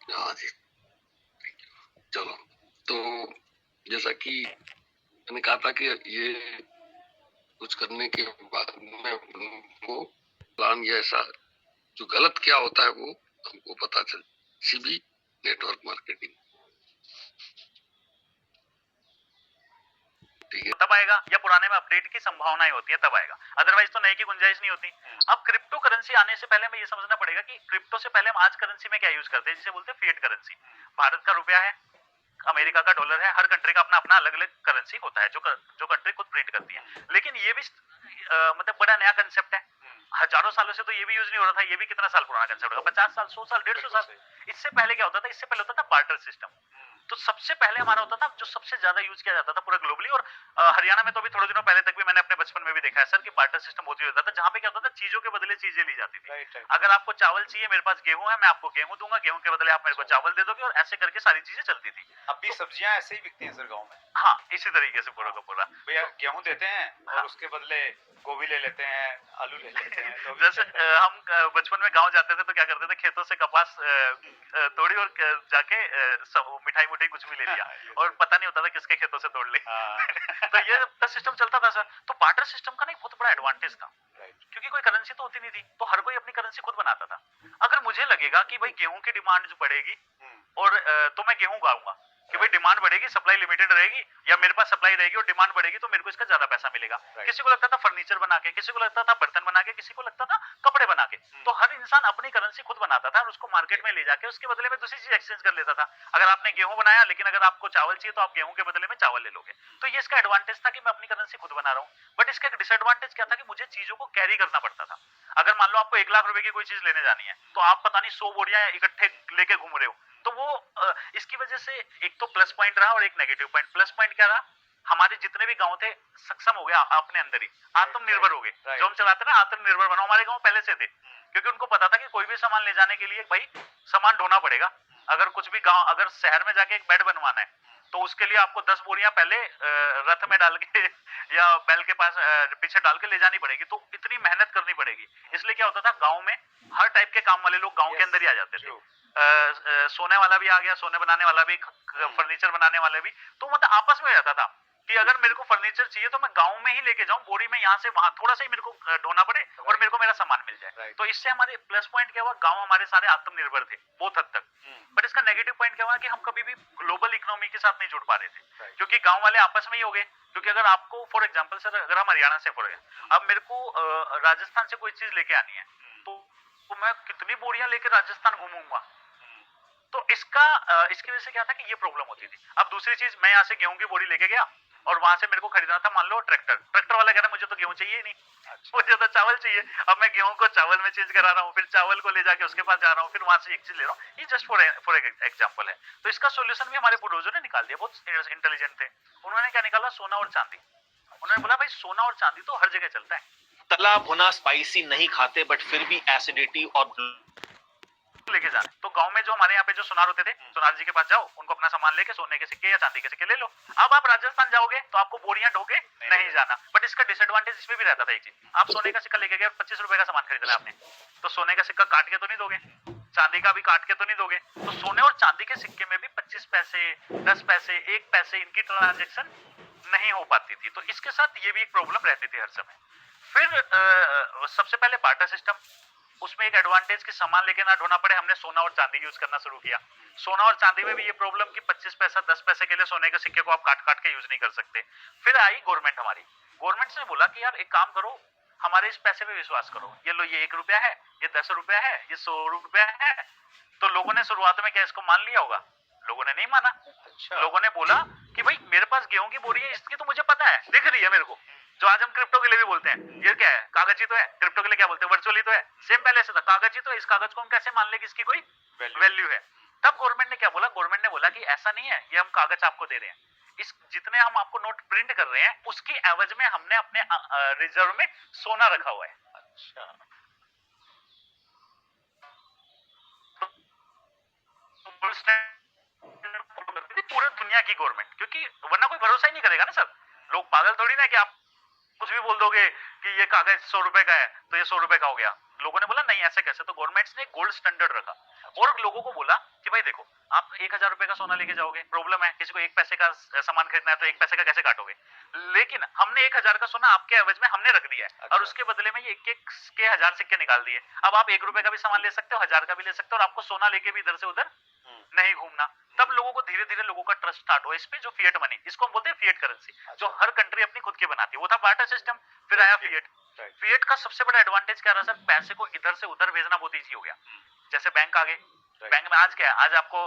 हाँ जी, चलो। तो जैसा कि मैंने कहा था कि ये कुछ करने के बाद में वो प्लान या ऐसा जो गलत क्या होता है वो हमको पता चल। सीबी नेटवर्क मार्केटिंग, ठीक है, तब आएगा या पुराने में अपडेट की संभावनाएं होती है तब आएगा, अदरवाइज तो नए की गुंजाइश नहीं होती। अब क्रिप्टो करेंसी आने से पहले हमें ये समझना पड़ेगा कि क्रिप्टो से पहले हम आज करेंसी में क्या यूज करते हैं, जिसे बोलते हैं फिएट करेंसी। भारत का रुपया है, अमेरिका का डॉलर है, हर कंट्री का अपना अपना अलग अलग करेंसी होता है जो कंट्री खुद प्रिंट करती है। लेकिन ये भी मतलब बड़ा नया कंसेप्ट है, हजारों सालों से तो ये भी यूज नहीं हो रहा था। ये भी कितना साल पुराना कंसेप्ट होगा, 50 साल, 100 साल, 150 साल। इससे पहले क्या होता था, इससे पहले होता था बार्टर सिस्टम। तो सबसे पहले हमारा होता था, जो सबसे ज्यादा यूज किया जाता था पूरा ग्लोबली, और हरियाणा में तो अभी थोड़े दिनों पहले तक भी मैंने अपने बचपन में भी देखा है सर कि बार्टर सिस्टम बहुत यूज होता था, जहां पे क्या होता था, चीजों के बदले चीजें ली जाती थी। अगर आपको चावल चाहिए, मेरे पास गेहूं है, मैं आपको गेहूं दूंगा, गेहूं के बदले आप मेरे को चावल दे दोगे, और ऐसे करके सारी चीजें चलती थी। अब भी सब्जियां ऐसे ही बिकती हैं सर गाँव में। हाँ, इसी तरीके से पूरा का पूरा भैया गेहूं देते हैं और हाँ। उसके बदले गोभी ले लेते हैं, आलू ले लेते हैं, तो जैसे हम बचपन में गांव जाते थे तो क्या करते थे, खेतों से कपास तोड़ी और जाके मिठाई मुठाई कुछ भी ले लिया, और पता नहीं होता था किसके खेतों से तोड़ ली। तो ये सिस्टम चलता था सर। तो बार्टर सिस्टम का ना एक बहुत बड़ा एडवांटेज था, क्योंकि कोई करेंसी तो होती नहीं थी, तो हर कोई अपनी करेंसी खुद बनाता था। अगर मुझे लगेगा कि भाई गेहूं की डिमांड बढ़ेगी और तो मैं गेहूं उगाऊंगा, कि भाई डिमांड बढ़ेगी, सप्लाई लिमिटेड रहेगी, या मेरे पास सप्लाई रहेगी और डिमांड बढ़ेगी, तो मेरे को इसका ज्यादा पैसा मिलेगा। किसी को लगता था फर्नीचर बना के, किसी को लगता था बर्तन बना के, किसी को लगता था कपड़े बना के। तो हर इंसान अपनी करेंसी खुद बनाता था और उसको मार्केट में ले जाके उसके बदले में दूसरी चीज एक्सचेंज कर लेता था। अगर आपने गेहूं बनाया, लेकिन अगर आपको चावल चाहिए तो आप गेहूं के बदले में चावल ले लोगे। तो ये इसका एडवांटेज था कि मैं अपनी करेंसी खुद बना रहा हूँ। बट इसका एक डिसएडवांटेज क्या था कि मुझे चीजों को कैरी करना पड़ता था। अगर मान लो आपको 1 लाख रुपए की कोई चीज लेने जानी है, तो आप पता नहीं 100 बोरियां इकट्ठे लेके घूम रहे हो। तो वो इसकी वजह से एक तो प्लस पॉइंट रहा और एक नेगेटिव पॉइंट। प्लस पॉइंट क्या रहा, हमारे जितने भी गांव थे सक्षम हो गया अपने अंदर ही, आत्मनिर्भर हो गए। जो हम चलाते ना, आत्मनिर्भर बनो, हमारे गांव पहले से थे, क्योंकि उनको पता था कि कोई भी सामान ले जाने के लिए भाई सामान ढोना पड़ेगा। अगर कुछ भी गांव, अगर शहर में जाके एक बेड बनवाना है, तो उसके लिए आपको 10 बोरियां पहले रथ में डाल के या बैल के पास पीछे डाल के ले जानी पड़ेगी। तो इतनी मेहनत करनी पड़ेगी। इसलिए क्या होता था, गांव में हर टाइप के काम वाले लोग गांव के अंदर ही आ जाते थे। सोने वाला भी आ गया, सोने बनाने वाला भी, फर्नीचर बनाने वाले भी। तो मतलब आपस में हो जाता था कि अगर मेरे को फर्नीचर चाहिए तो मैं गांव में ही लेके जाऊं, बोरी में यहाँ से वहां थोड़ा सा ही मेरे को ढोना पड़े और मेरे को मेरा सामान मिल जाए। तो इससे हमारे प्लस पॉइंट क्या हुआ, गांव हमारे सारे आत्मनिर्भर थे बहुत हद तक। बट इसका नेगेटिव पॉइंट क्या हुआ कि हम कभी भी ग्लोबल इकोनॉमी के साथ नहीं जुड़ पा रहे थे, क्योंकि गांव वाले आपस में ही हो गए। क्योंकि अगर आपको फॉर एग्जाम्पल सर, अगर हम हरियाणा से अब मेरे को राजस्थान से कोई चीज लेके आनी है, तो मैं कितनी बोरियां लेके राजस्थान घूमूंगा। तो इसकी वजह से क्या था कि ये प्रॉब्लम होती थी। अब दूसरी चीज, मैं यहाँ से गेहूं की बोरी लेके गया और वहां से मेरे को खरीदना था मान लो ट्रैक्टर वाला कह रहा मुझे तो गेहूं चाहिए ही नहीं, मुझे तो चावल चाहिए। अब मैं गेहूं को चावल में चेंज करा रहा हूँ, फिर चावल को ले जाके उसके पास जा रहा हूँ, फिर वहां से एक चीज ले रहा हूँ। ये जस्ट फॉर एग्जाम्पल है। तो इसका सोल्यूशन भी हमारे पूर्वजों ने निकाल दिया, बहुत इंटेलिजेंट थे। उन्होंने क्या निकाला, सोना और चांदी। उन्होंने बोला भाई सोना और चांदी तो हर जगह चलता है। तला भुना स्पाइसी नहीं खाते, बट फिर भी एसिडिटी और लेके जाना। तो गांव में जो हमारे यहाँ पे जो सुनार होते थे, सुनार जी के पास जाओ, उनको अपना सामान लेके सोने के सिक्के या चांदी के सिक्के ले लो। अब आप राजस्थान जाओगे तो आपको बोरियां ढोके नहीं जाना। बट इसका डिसएडवांटेज इसमें भी रहता था एक चीज, आप सोने का सिक्का लेके गए, 25 रुपए का सामान खरीदना आपने, तो सोने का सिक्का काट के तो नहीं दोगे, चांदी का भी काट के तो नहीं दोगे। तो सोने और चांदी के सिक्के में भी 25 पैसे, 10 पैसे, 1 पैसे इनकी ट्रांजेक्शन नहीं हो पाती थी। तो इसके साथ ये भी एक प्रॉब्लम रहती थी हर समय। फिर सबसे पहले बार्टर सिस्टम, उसमें एक एडवांटेज कि सामान लेके ना ढोना पड़े, हमने सोना और चांदी यूज करना शुरू किया। सोना और चांदी में भी ये प्रॉब्लम कि 25 पैसा 10 पैसे के लिए सोने के सिक्के को आप काट काट के यूज नहीं कर सकते। फिर आई गवर्नमेंट हमारी, गवर्नमेंट ने बोला कि यार एक काम करो, हमारे इस पैसे पे विश्वास करो, ये लो, ये 1 रुपया है, ये 10 रुपया है, ये 100 रुपया है। तो लोगों ने शुरुआत में क्या इसको मान लिया होगा, लोगों ने नहीं माना। लोगों ने बोला कि भाई मेरे पास गेहूं की बोरी है, इसकी तो मुझे पता है, दिख रही है मेरे को। जो आज हम क्रिप्टो के लिए भी बोलते हैं, ये क्या है, कागज ही तो है। क्रिप्टो के लिए क्या बोलते हैं, वर्चुअली तो है। सेम पहले से था, कागज ही तो है, इस कागज को हम कैसे मान ले कि इसकी कोई वैल्यू है। तब गवर्नमेंट ने क्या बोला, गवर्नमेंट ने बोला कि ऐसा नहीं है, ये हम कागज आपको दे रहे हैं, इस जितने हम आपको नोट प्रिंट कर रहे हैं उसकी एवज में हमने अपने रिजर्व में सोना रखा हुआ है। अच्छा, पूरे दुनिया की गवर्नमेंट, क्योंकि वरना कोई भरोसा ही नहीं करेगा ना सर। लोग पागल थोड़ी ना कि आप कुछ भी बोल दोगे कि ये कागज 100 रुपए का है तो ये 100 रुपए का हो गया। लोगों ने बोला नहीं ऐसे कैसे, तो गवर्नमेंट ने गोल्ड स्टैंडर्ड रखा और लोगों को बोला कि कि भाई देखो, आप 1000 रुपए का सोना लेके जाओगे, प्रॉब्लम है, किसी को 1 पैसे का सामान खरीदना है तो 1 पैसे का कैसे काटोगे? लेकिन हमने 1000 का सोना आपके एवज में हमने रख दिया है और उसके बदले में ये एक-एक के 1000 सिक्के निकाल दिए। अब आप 1 रुपए का भी सामान ले सकते हो, 1000 का भी ले सकते हो और आपको सोना लेके भी इधर से उधर नहीं घूमना। तब लोगों को धीरे-धीरे लोगों का ट्रस्ट स्टार्ट हुआ इस पे, जो फिएट मनी, इसको हम बोलते हैं फिएट करेंसी, जो हर कंट्री अपनी खुद की बनाती है। वो था बार्टर सिस्टम, फिर आया फिएट। फिएट का सबसे बड़ा एडवांटेज क्या रहा सर? पैसे को इधर से उधर भेजना बहुत ईजी हो गया। जैसे बैंक आ गए, बैंक में आज क्या है, आज आपको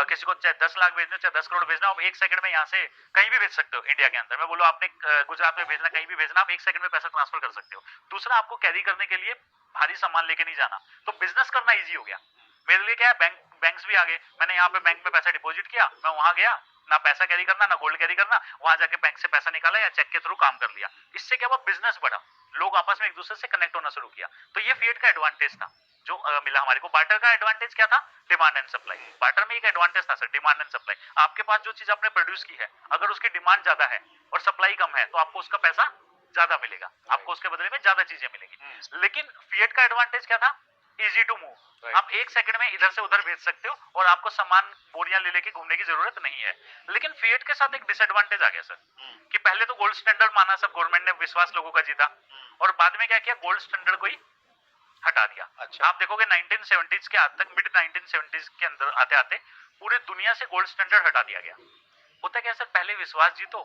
किसी को चाहे 10 लाख भेजना, चाहे 10 करोड़ भेजना, आप 1 सेकंड में यहाँ से कहीं भी भेज सकते हो इंडिया के अंदर। मैं बोलूं आपने गुजरात में भेजना, कहीं भी भेजना, आप 1 सेकंड में पैसा ट्रांसफर कर सकते हो। दूसरा, आपको कैरी करने के लिए भारी सामान लेके नहीं जाना, तो बिजनेस करना ईजी हो गया। मेरे लिए क्या है, बैंक्स भी आ गए। मैंने यहाँ पे बैंक में पैसा डिपॉजिट किया, मैं वहां गया, ना पैसा कैरी करना, ना गोल्ड कैरी करना, वहां जाके बैंक से पैसा निकाला या चेक के थ्रू काम कर लिया। इससे क्या हुआ, बिजनेस बढ़ा, लोग आपस में एक दूसरे से कनेक्ट होना शुरू किया। तो ये फिएट का एडवांटेज था जो मिला हमारे को। बार्टर का एडवांटेज क्या था? Demand and supply. बार्टर में एक एडवांटेज था सर, डिमांड एंड सप्लाई। आपके पास जो चीज आपने प्रोड्यूस की है, अगर उसकी डिमांड ज्यादा है और सप्लाई कम है, तो आपको उसका पैसा ज्यादा मिलेगा, आपको उसके बदले में ज्यादा चीजें मिलेगी। लेकिन फिएट का एडवांटेज क्या था? Easy to move. आप 1 सेकंड में इधर से उधर भेज सकते हो और आपको सामान बोरियां ले लेके घूमने की जरूरत नहीं है। लेकिन फिएट के साथ एक डिसएडवांटेज आ गया सर, कि पहले तो गोल्ड स्टैंडर्ड माना, सब गवर्नमेंट ने विश्वास लोगों का जीता, और बाद में क्या किया, गोल्ड स्टैंडर्ड को ही हटा दिया। अच्छा। आप देखोगे 1970s के आज तक, मिड 1970s के अंदर आते आते पूरे दुनिया से गोल्ड स्टैंडर्ड हटा दिया गया। होता क्या सर, पहले विश्वास जीतो।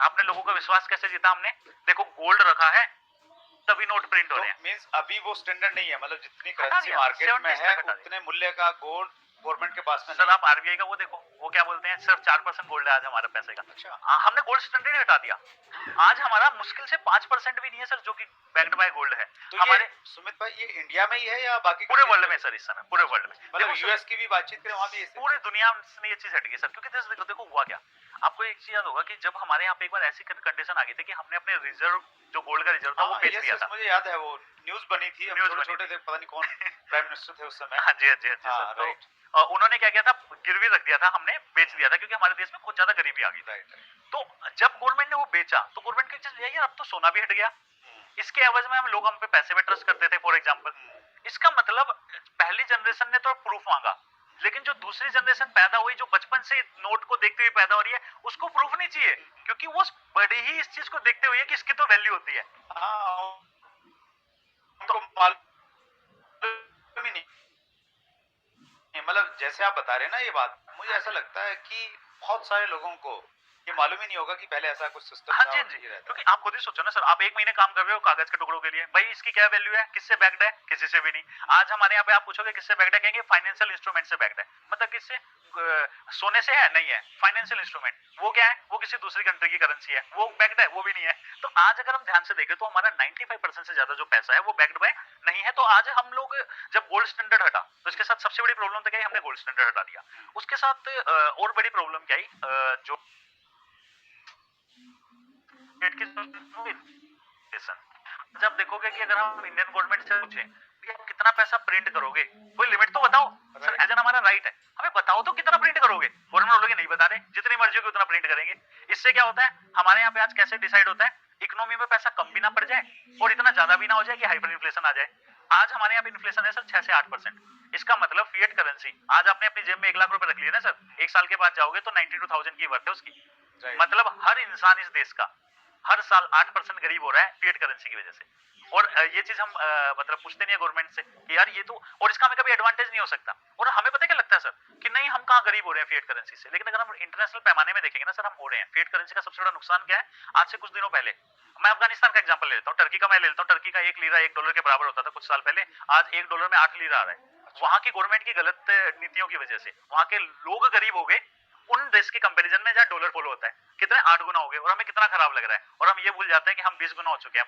आपने लोगों का विश्वास कैसे जीता? हमने देखो गोल्ड रखा है तभी नोट प्रिंट हो रहे हैं। मींस अभी वो स्टैंडर्ड नहीं है, मतलब जितनी करेंसी मार्केट में है उतने मूल्य का गोल्ड गवर्नमेंट के पास में। सर आप आरबीआई का वो देखो, वो क्या बोलते हैं, सर 4% गोल्ड है आज हमारे पैसे का। अच्छा। हमने गोल्ड स्टैंडर्ड हटा दिया। आज हमारा मुश्किल से 5% भी नहीं है सर जो कि बैक्ड बाय गोल्ड है। तो हमारे सुमित भाई, ये इंडिया में ही है या बाकी पूरे वर्ल्ड में सर? इस समय पूरे वर्ल्ड में, मतलब यूएस की भी बातचीत करें, वहां भी पूरी दुनिया में ये चीज हट गई सर। क्योंकि देखो हुआ क्या, आपको एक चीज याद होगा कि जब हमारे यहाँ पे एक बार ऐसी कंडीशन आ गई थी कि हमने अपने रिजर्व, जो गोल्ड का रिजर्व था, वो बेच दिया था। मुझे याद है, वो न्यूज बनी थी, हम छोटे-छोटे थे, पता नहीं कौन प्राइम मिनिस्टर थे उस समय। हाँ जी सर। तो उन्होंने क्या किया था, गिरवी रख दिया था, हमने बेच दिया था, क्योंकि हमारे देश में बहुत ज्यादा गरीबी आ गई थी। तो जब गवर्नमेंट ने वो बेचा, तो गवर्नमेंट की चीज यही है, अब तो सोना भी हट गया, इसके एवज में हम पे पैसे पे ट्रस्ट करते थे फॉर एग्जाम्पल। इसका मतलब पहली जनरेशन ने तो प्रूफ मांगा, लेकिन जो दूसरी जनरेशन पैदा हुई, जो बचपन से नोट को देखते हुए पैदा हो रही है, उसको प्रूफ नहीं चाहिए, क्योंकि वो बड़ी ही इस चीज को देखते हुए कि इसकी तो वैल्यू होती है। उनको मालूम ही नहीं, मतलब जैसे आप बता रहे हैं ना ये बात, मुझे ऐसा लगता है कि बहुत सारे लोगों को ये मालूम ही नहीं होगा कि पहले ऐसा कुछ सिस्टम हाँ जी, क्योंकि आप खुद ही सोचो ना सर, आप 1 महीने काम कर रहे हो कागज के टुकड़ों के लिए, भाई इसकी क्या वैल्यू है, किससे बैक्ड है? किसी से भी नहीं। आज हमारे यहाँ पे आप पूछोगे किससे बैक्ड है, कहेंगे फाइनेंशियल इंस्ट्रूमेंट से बैक्ड है। मतलब किससे? सोने से है? नहीं है, फाइनेंशियल इंस्ट्रूमेंट। वो क्या है? वो किसी दूसरी कंट्री की करेंसी है, वो बैक्ड है? वो भी नहीं है। तो आज अगर हम ध्यान से देखें तो हमारा 95% से ज्यादा जो पैसा है वो बैक्ड बाय नहीं है। तो आज हम लोग जब गोल्ड स्टैंडर्ड हटा, तो इसके साथ सबसे बड़ी प्रॉब्लम तो क्या है, हमने गोल्ड स्टैंडर्ड हटा दिया। उसके साथ और बड़ी प्रॉब्लम क्या आई, जो जब देखोगे कि अगर हम इंडियन गवर्नमेंट से पूछें कि आप कितना पैसा प्रिंट करोगे, कोई लिमिट तो बताओ सर, एज एन हमारा राइट है, हमें बताओ तो कितना प्रिंट करोगे। गवर्नमेंट बोलोगे नहीं बता रहे, जितनी मर्जी होगी उतना प्रिंट करेंगे। इससे क्या होता है, हमारे यहाँ पे आज कैसे डिसाइड होता है, इकोनॉमी में पैसा कम भी ना पड़ जाए और इतना ज्यादा भी ना हो जाए कि हाइपर इन्फ्लेशन आ जाए। आज हमारे यहाँ पे इन्फ्लेशन है सर 6 से 8%। इसका मतलब फिएट करेंसी, आज आपने अपनी जेब में 1 लाख रुपए रख लिए ना सर, 1 साल के बाद जाओगे तो 92,000 की वर्थ है उसकी। मतलब हर इंसान इस देश का हर साल 8% गरीब हो रहा है फिएट करेंसी की वजह से। और ये चीज हम मतलब पूछते नहीं है गवर्नमेंट से कि यार ये तो, और इसका हमें कभी एडवांटेज नहीं हो सकता। और हमें पता क्या लगता है सर कि नहीं हम कहाँ गरीब हो रहे हैं फिएट करेंसी से, लेकिन अगर हम इंटरनेशनल पैमाने में देखेंगे ना सर, हम हो रहे हैं। फिएट करेंसी का सबसे बड़ा नुकसान क्या है, आज से कुछ दिनों पहले मैं अफगानिस्तान का एग्जांपल ले लेता हूँ, टर्की का मैं ले लेता हूँ। टर्की का 1 लीरा 1 डॉलर के बराबर होता था कुछ साल पहले, आज 1 डॉलर में 8 लीरा आ रहा है। वहां की गवर्नमेंट की गलत नीतियों की वजह से वहां के लोग गरीब हो गए उन देश के कंपैरिजन में जहां डॉलर फॉलो होता है। कितने 8 गुना हो गए, और हमें कितना खराब लग रहा है, और हम ये भूल जाते हैं कि हम 20 गुना हो चुके हैं।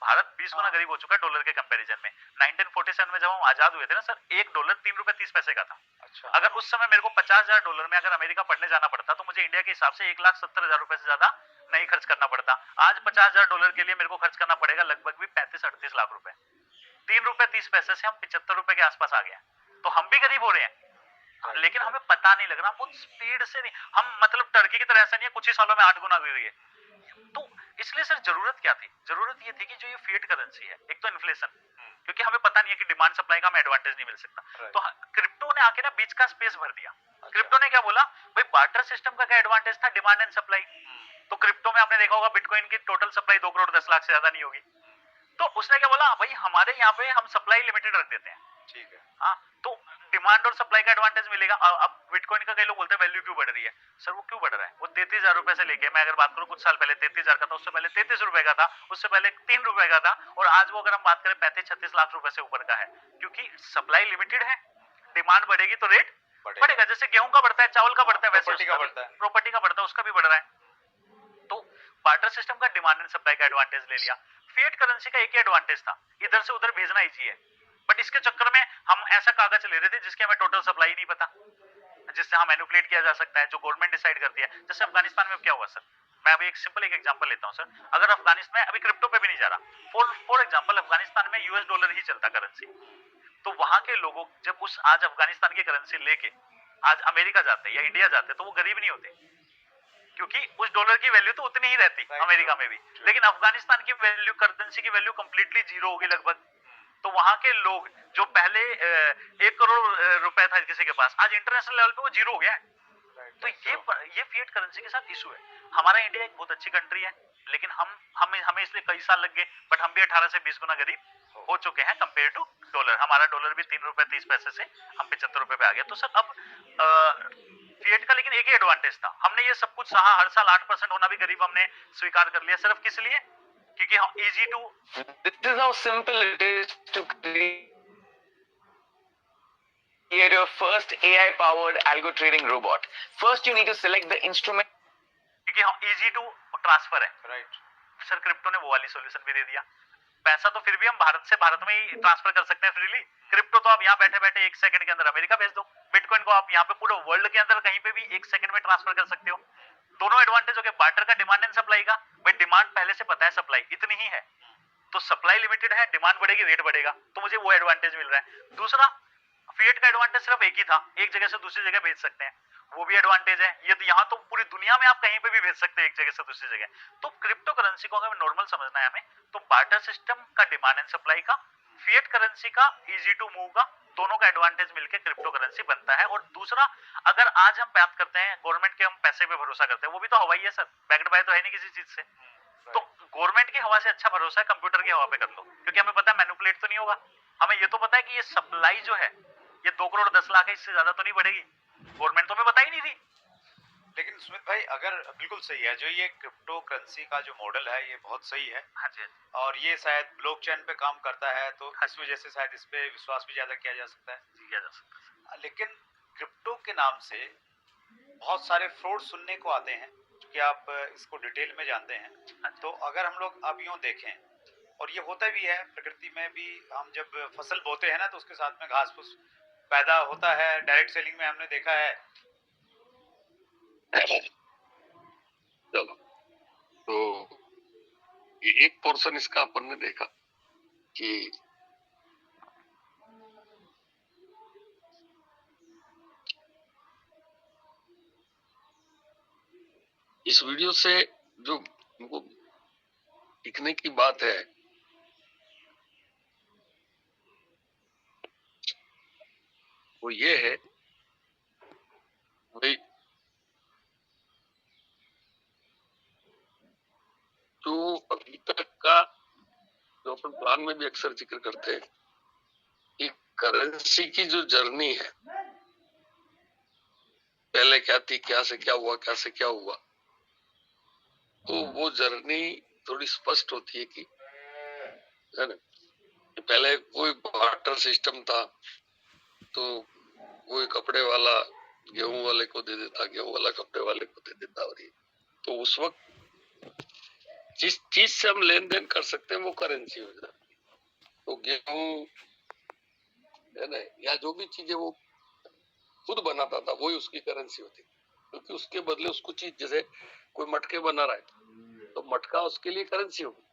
भारत 20 गुना गरीब हो चुका है डॉलर के कंपैरिजन में। 1947 में जब हम आजाद हुए थे ना सर, 1 डॉलर 3 रुपए 30 पैसे का था। अच्छा। अगर उस समय मेरे को 50,000 डॉलर में अगर अमेरिका पढ़ने जाना पड़ता तो मुझे इंडिया के हिसाब से 1,70,000 रुपए से ज्यादा नहीं खर्च करना पड़ता। आज 50,000 डॉलर के लिए मेरे को खर्च करना पड़ेगा लगभग भी 35-38 लाख रुपए। 3 रुपए 30 पैसे से हम 75 रुपए के आसपास आ गए। तो हम भी गरीब हो रहे हैं, लेकिन हमें पता नहीं लग रहा, बहुत स्पीड से नहीं हम, मतलब टर्की की तरह ऐसा नहीं है कुछ ही सालों में 8 गुना गिर गए। तो इसलिए सर जरूरत क्या थी, जरूरत ये थी कि जो ये फिएट करेंसी है, एक तो इन्फ्लेशन, क्योंकि हमें पता नहीं है कि डिमांड सप्लाई का हमें एडवांटेज नहीं मिल सकता। Right. तो क्रिप्टो ने आके ना बीच का स्पेस भर दिया। क्रिप्टो ने क्या बोला, भाई बार्टर सिस्टम का क्या एडवांटेज था, डिमांड एंड सप्लाई। तो क्रिप्टो में आपने देखा होगा बिटकॉइन की टोटल सप्लाई 2 करोड़ 10 लाख से ज्यादा नहीं होगी। तो उसने क्या बोला, भाई हमारे यहाँ पे हम सप्लाई लिमिटेड रख देते हैं। ठीक है। हाँ, तो डिमांड और सप्लाई का एडवांटेज मिलेगा। अब बिटकॉइन का कई लोग बोलते हैं वैल्यू क्यों बढ़ रही है, सर वो क्यों बढ़ रहा है, वो 33,000 रुपए से लेके, मैं अगर बात करूं कुछ साल पहले 33,000 का था, उससे पहले 33 रुपए का था, उससे पहले 3 रुपए का था, और आज वो अगर हम बात करें 35-36 लाख रुपए से ऊपर का है, क्योंकि सप्लाई लिमिटेड है। डिमांड बढ़ेगी तो रेट बढ़ेगा। जैसे गेहूं का बढ़ता है, चावल का बढ़ता है, वैसे प्रॉपर्टी का बढ़ता है, प्रॉपर्टी का बढ़ता है, उसका भी बढ़ रहा है। तो बार्टर सिस्टम का डिमांड एंड सप्लाई का एडवांटेज ले लिया। फिएट करेंसी का एक ही एडवांटेज था, इधर से उधर भेजना इजी है, बट इसके चक्कर में हम ऐसा कागज ले रहे थे जिसके हमें टोटल सप्लाई नहीं पता, जिससे हम मैनिपुलेट किया जा सकता है, जो गवर्नमेंट डिसाइड करती है। जैसे अफगानिस्तान में क्या हुआ सर, मैं अभी एक सिंपल एक एग्जांपल लेता हूं सर। अगर अफगानिस्तान में, अभी क्रिप्टो पे भी नहीं जा रहा, फॉर एग्जांपल अफगानिस्तान में यूएस डॉलर ही चलता करेंसी, तो वहां के लोगों जब उस आज अफगानिस्तान की करेंसी लेके आज अमेरिका जाते या इंडिया जाते तो वो गरीब नहीं होते, क्योंकि उस डॉलर की वैल्यू तो उतनी ही रहती अमेरिका में भी, लेकिन अफगानिस्तान की वैल्यू, करेंसी की वैल्यू कंप्लीटली जीरो होगी लगभग। तो वहां के लोग जो पहले 1 करोड़ रुपए था किसी के पास, आज इंटरनेशनल लेवल पे वो जीरो हो गया है। तो ये फिएट करेंसी के साथ इशू है। हमारा इंडिया एक बहुत अच्छी कंट्री है, लेकिन हमें इसलिए कई साल लग गए, बट हम भी 18 से 20 गुना गरीब हो चुके हैं कंपेयर टू डॉलर। हमारा डॉलर भी 3 रुपए 30 पैसे से हम 75 रुपए पे आ गए। तो सर अब फिएट का लेकिन एक ही एडवांटेज था, हमने ये सब कुछ सहा, हर साल 8% होना भी गरीब हमने स्वीकार कर लिया, सिर्फ किस लिए, क्योंकि हम easy to, This is how simple it is to create your first AI-powered algo trading robot. First, you need to select the instrument. क्योंकि हम इजी टू ट्रांसफर है। राइट। सर क्रिप्टो ने वो वाली सॉल्यूशन भी दे दिया। पैसा तो फिर भी हम भारत से भारत में ही ट्रांसफर कर सकते हैं फ्रीली। क्रिप्टो तो आप यहाँ बैठे बैठे 1 सेकंड के अंदर अमेरिका भेज दो। बिटकॉइन को आप यहाँ पे पूरे वर्ल्ड के अंदर कहीं पे भी 1 सेकंड में ट्रांसफर कर सकते हो। दोनों एडवांटेज हो गए, बार्टर का डिमांड एंड सप्लाई का, भाई डिमांड पहले से पता है, सप्लाई इतनी ही है, तो सप्लाई लिमिटेड है, डिमांड बढ़ेगी रेट बढ़ेगा, तो मुझे वो एडवांटेज मिल रहा है। दूसरा, फिएट का एडवांटेज सिर्फ एक ही था, एक जगह से दूसरी जगह भेज सकते हैं, वो भी एडवांटेज है। ये तो यहाँ तो पूरी दुनिया में आप कहीं पे भी भेज सकते हैं एक जगह से दूसरी जगह। तो क्रिप्टो करेंसी को अगर नॉर्मल समझना है हमें, तो बार्टर सिस्टम का डिमांड एंड सप्लाई का, फिएट करेंसी का इजी टू मूव का, दोनों का एडवांटेज मिलकर क्रिप्टो करेंसी बनता है। और दूसरा, अगर आज हम बात करते हैं गवर्नमेंट के, हम पैसे पे भरोसा करते हैं, वो भी तो हवाई है सर, बैक्ड बाय तो है नहीं किसी चीज से। तो गवर्नमेंट की हवा से अच्छा भरोसा है कंप्यूटर की हवा पे कर लो, क्योंकि हमें पता है मैनिपुलेट तो नहीं होगा। हमें ये तो पता है कि ये सप्लाई जो है ये 2 करोड़ 10 लाख है, इससे ज्यादा तो नहीं बढ़ेगी। गवर्नमेंट तो हमें बता ही नहीं थी। लेकिन सुमित भाई, अगर बिल्कुल सही है, जो ये क्रिप्टो करेंसी का जो मॉडल है ये बहुत सही है। हाँ जी, और ये शायद ब्लॉकचेन पे काम करता है, तो इस वजह से शायद इस पे विश्वास भी ज्यादा किया जा सकता है। किया जा सकता है। लेकिन क्रिप्टो के नाम से बहुत सारे फ्रॉड सुनने को आते हैं, कि आप इसको डिटेल में जानते हैं। तो अगर हम लोग अब यूं देखें, और ये होता भी है प्रकृति में भी, हम जब फसल बोते हैं ना तो उसके साथ में घास फूस पैदा होता है, डायरेक्ट सेलिंग में हमने देखा है। चलो, तो ये एक पोर्शन इसका अपन ने देखा कि इस वीडियो से जो हमको सीखने की बात है, वो ये है भाई, जो अभी तक का जो अपन प्लान में भी अक्सर जिक्र करते हैं कि करेंसी की जो जर्नी है, पहले क्या थी, क्या से क्या हुआ, क्या से क्या हुआ, तो वो जर्नी थोड़ी स्पष्ट होती है कि, है ना, कि पहले कोई बार्टर सिस्टम था, तो कोई कपड़े वाला गेहूं वाले को दे देता, गेहूं वाला कपड़े वाले को दे देता, और ये तो उस वक्त जिस चीज से हम लेन देन कर सकते हैं वो करेंसी हो जाती है। तो गेहूं, है ना, या जो भी चीजें वो खुद बनाता था वही उसकी करेंसी होती, क्योंकि उसके बदले उसको चीज, जैसे कोई मटके बना रहा है तो मटका उसके लिए करेंसी होगी,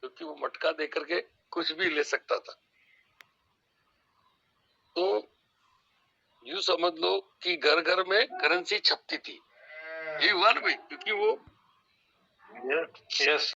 क्योंकि वो मटका दे करके कुछ भी ले सकता था। तो यूं समझ लो कि घर घर में करेंसी छपती थी, ये हुआ ना भाई, क्योंकि वो Yes.